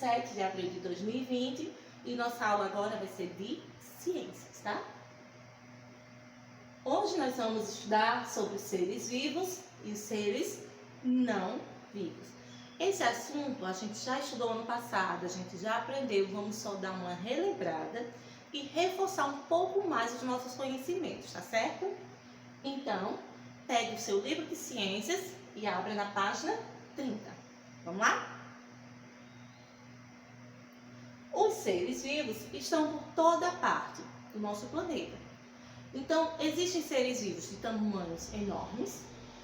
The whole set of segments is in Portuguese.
7 de abril de 2020 e nossa aula agora vai ser de ciências, tá? Hoje nós vamos estudar sobre os seres vivos e os seres não vivos. Esse assunto a gente já estudou ano passado, a gente já aprendeu, vamos só dar uma relembrada e reforçar um pouco mais os nossos conhecimentos, tá certo? Então, pegue o seu livro de ciências e abra na página 30. Vamos lá? Os seres vivos estão por toda parte do nosso planeta. Então, existem seres vivos de tamanhos enormes,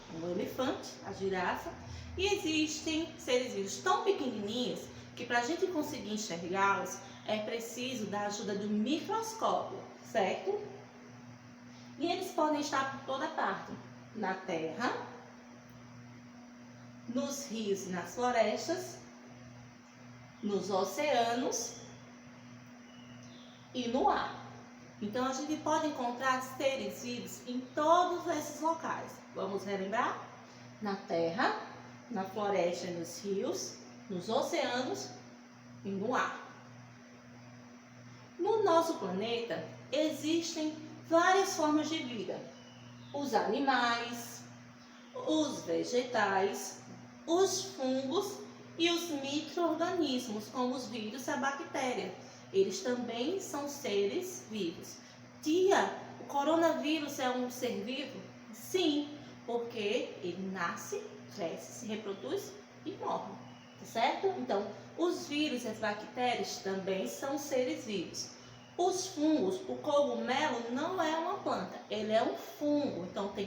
como o elefante, a girafa, e existem seres vivos tão pequenininhos que para a gente conseguir enxergá-los é preciso da ajuda do microscópio, certo? E eles podem estar por toda parte, na terra, nos rios e nas florestas, nos oceanos e no ar. Então, a gente pode encontrar seres vivos em todos esses locais. Vamos relembrar? Na terra, na floresta e nos rios, nos oceanos e no ar. No nosso planeta, existem várias formas de vida. Os animais, os vegetais, os fungos e os micro-organismos, como os vírus e a bactéria. Eles também são seres vivos. Tia, o coronavírus é um ser vivo? Sim, porque ele nasce, cresce, se reproduz e morre, tá certo? Então, os vírus e as bactérias também são seres vivos. Os fungos, o cogumelo não é uma planta, ele é um fungo, então tem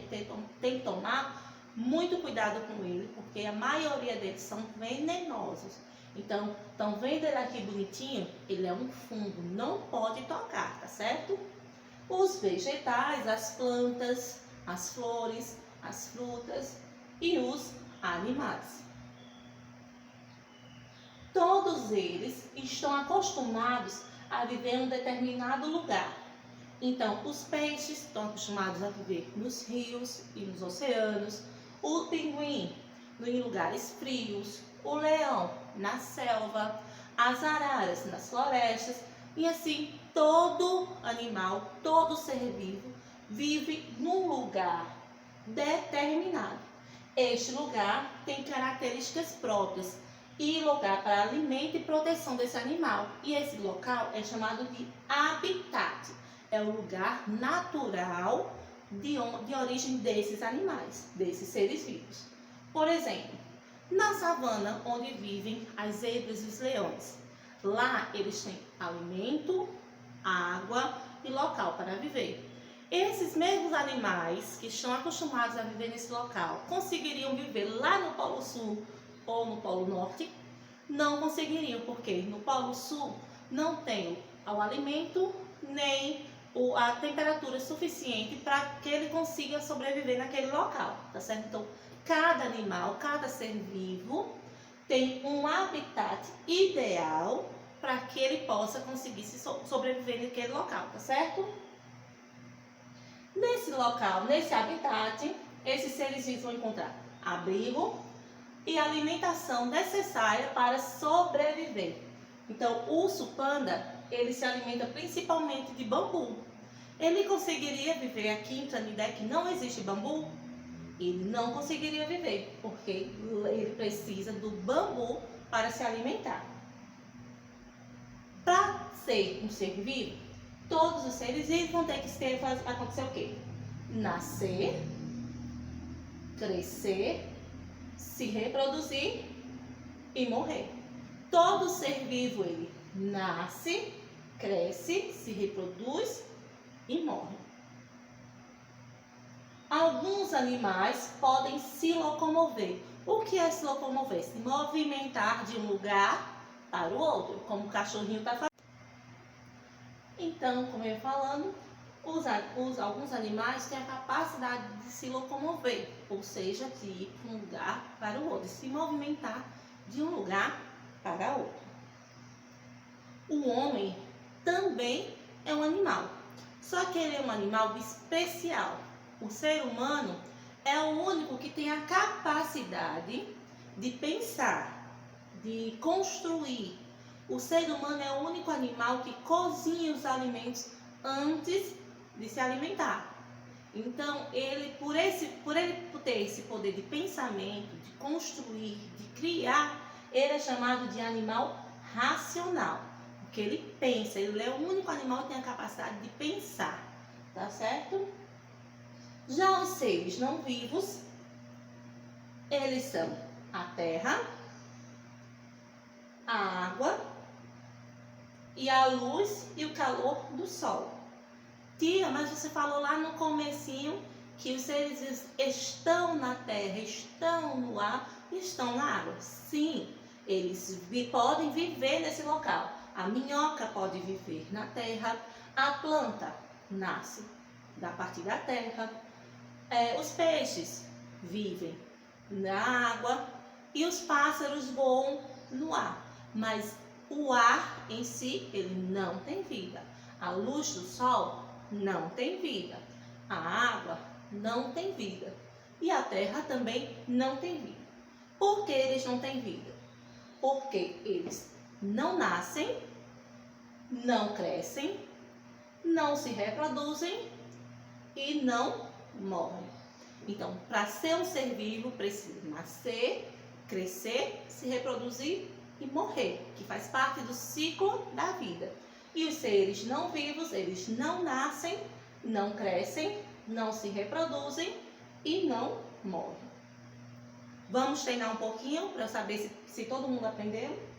que tomar muito cuidado com ele, porque a maioria deles são venenosos. Então, estão vendo ele aqui bonitinho? Ele é um fungo, não pode tocar, tá certo? Os vegetais, as plantas, as flores, as frutas e os animais. Todos eles estão acostumados a viver em um determinado lugar. Então, os peixes estão acostumados a viver nos rios e nos oceanos, o pinguim em lugares frios, o leão na selva, as araras nas florestas e assim todo animal, todo ser vivo vive num lugar determinado. Este lugar tem características próprias e lugar para alimento e proteção desse animal. E esse local é chamado de habitat. É o lugar natural de origem desses animais, desses seres vivos. Por exemplo, na savana, onde vivem as zebras e os leões. Lá eles têm alimento, água e local para viver. Esses mesmos animais que estão acostumados a viver nesse local conseguiriam viver lá no Polo Sul ou no Polo Norte? Não conseguiriam, porque no Polo Sul não tem o alimento nem a temperatura suficiente para que ele consiga sobreviver naquele local, tá certo? Então, cada animal, cada ser vivo tem um habitat ideal para que ele possa conseguir sobreviver naquele local, tá certo? Nesse local, nesse habitat, esses seres vivos vão encontrar abrigo e alimentação necessária para sobreviver. Então, o urso panda, ele se alimenta principalmente de bambu. Ele conseguiria viver aqui em Canindé, que não existe bambu? Ele não conseguiria viver, porque ele precisa do bambu para se alimentar. Para ser um ser vivo, todos os seres vivos vão ter que acontecer o quê? Nascer, crescer, se reproduzir e morrer. Todo ser vivo, ele nasce, cresce, se reproduz e morre. Alguns animais podem se locomover. O que é se locomover? Se movimentar de um lugar para o outro, como o cachorrinho está fazendo. Então, como eu ia falando, alguns animais têm a capacidade de se locomover, ou seja, de ir de um lugar para o outro, se movimentar de um lugar para outro. O homem também é um animal, só que ele é um animal especial. O ser humano é o único que tem a capacidade de pensar, de construir O ser humano é o único animal que cozinha os alimentos antes de se alimentar. Então, por ter esse poder de pensamento, de construir, de criar, ele é chamado de animal racional. Porque ele pensa, ele é o único animal que tem a capacidade de pensar. Tá certo? Já os seres não vivos, eles são a terra, a água e a luz e o calor do sol. Tia, mas você falou lá no comecinho que os seres estão na terra, estão no ar e estão na água. Sim, eles podem viver nesse local. A minhoca pode viver na terra, a planta nasce a partir da terra, os peixes vivem na água e os pássaros voam no ar. Mas o ar em si, ele não tem vida. A luz do sol não tem vida. A água não tem vida. E a terra também não tem vida. Por que eles não têm vida? Porque eles não nascem, não crescem, não se reproduzem e não morrem. Então, para ser um ser vivo, precisa nascer, crescer, se reproduzir e morrer, que faz parte do ciclo da vida. E os seres não vivos, eles não nascem, não crescem, não se reproduzem e não morrem. Vamos treinar um pouquinho para saber se todo mundo aprendeu?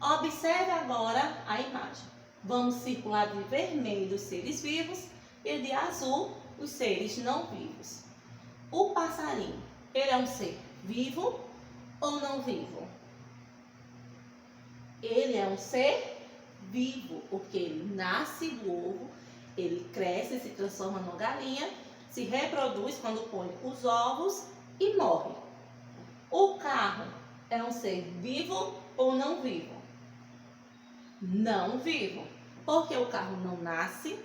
Observe agora a imagem. Vamos circular de vermelho os seres vivos e de azul os seres não vivos. O passarinho, ele é um ser vivo ou não vivo? Ele é um ser vivo, porque ele nasce do ovo, ele cresce, se transforma numa galinha, se reproduz quando põe os ovos e morre. O carro é um ser vivo ou não vivo? Não vivo, porque o carro não nasce,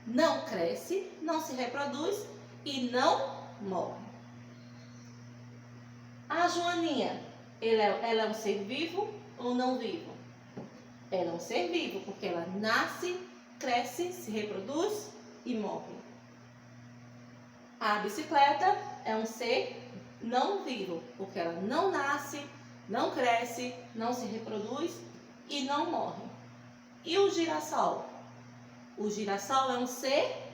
não cresce, não se reproduz e não morre. A joaninha, ela é um ser vivo ou não vivo? Ela é um ser vivo, porque ela nasce, cresce, se reproduz e morre. A bicicleta é um ser não vivo, porque ela não nasce, não cresce, não se reproduz e não morre. E o girassol? O girassol é um ser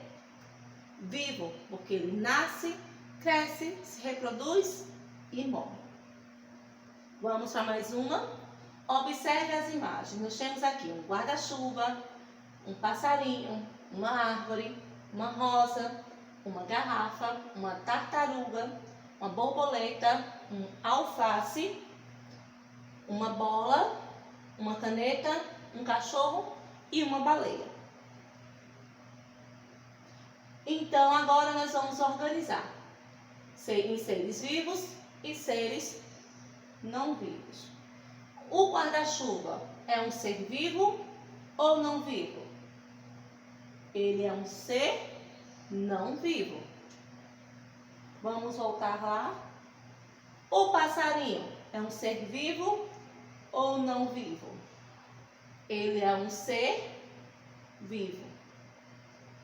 vivo, porque ele nasce, cresce, se reproduz e morre. Vamos para mais uma. Observe as imagens. Nós temos aqui um guarda-chuva, um passarinho, uma árvore, uma rosa, uma garrafa, uma tartaruga, uma borboleta, um alface, uma bola, uma caneta, um cachorro e uma baleia. Então, agora nós vamos organizar em seres vivos e seres não vivos. O guarda-chuva é um ser vivo ou não vivo? Ele é um ser não vivo. Vamos voltar lá. O passarinho é um ser vivo ou não vivo? Ele é um ser vivo.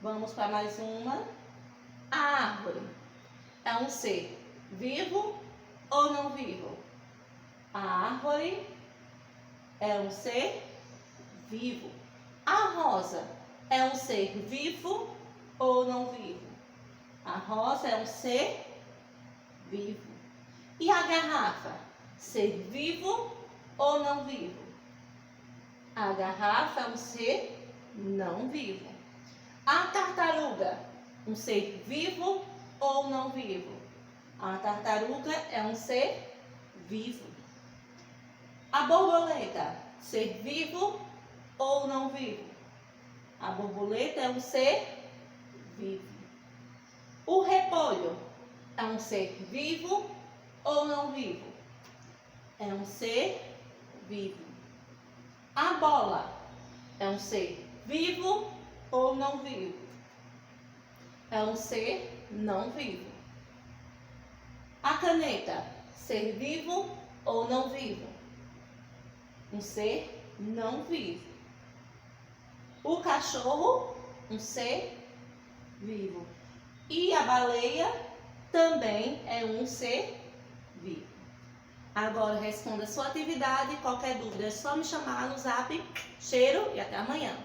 Vamos para mais uma. A árvore é um ser vivo ou não vivo? A árvore é um ser vivo. A rosa é um ser vivo ou não vivo? A rosa é um ser vivo. E a garrafa? Ser vivo ou não vivo? A garrafa é um ser não vivo. A tartaruga, um ser vivo ou não vivo? A tartaruga é um ser vivo. A borboleta, ser vivo ou não vivo? A borboleta é um ser vivo. O repolho é um ser vivo ou não vivo? É um ser vivo. A bola é um ser vivo ou não vivo? É um ser não vivo. A caneta, ser vivo ou não vivo? Um ser não vivo. O cachorro, um ser vivo. E a baleia também é um ser vivo. Agora responda a sua atividade. Qualquer dúvida é só me chamar no zap. Cheiro e até amanhã.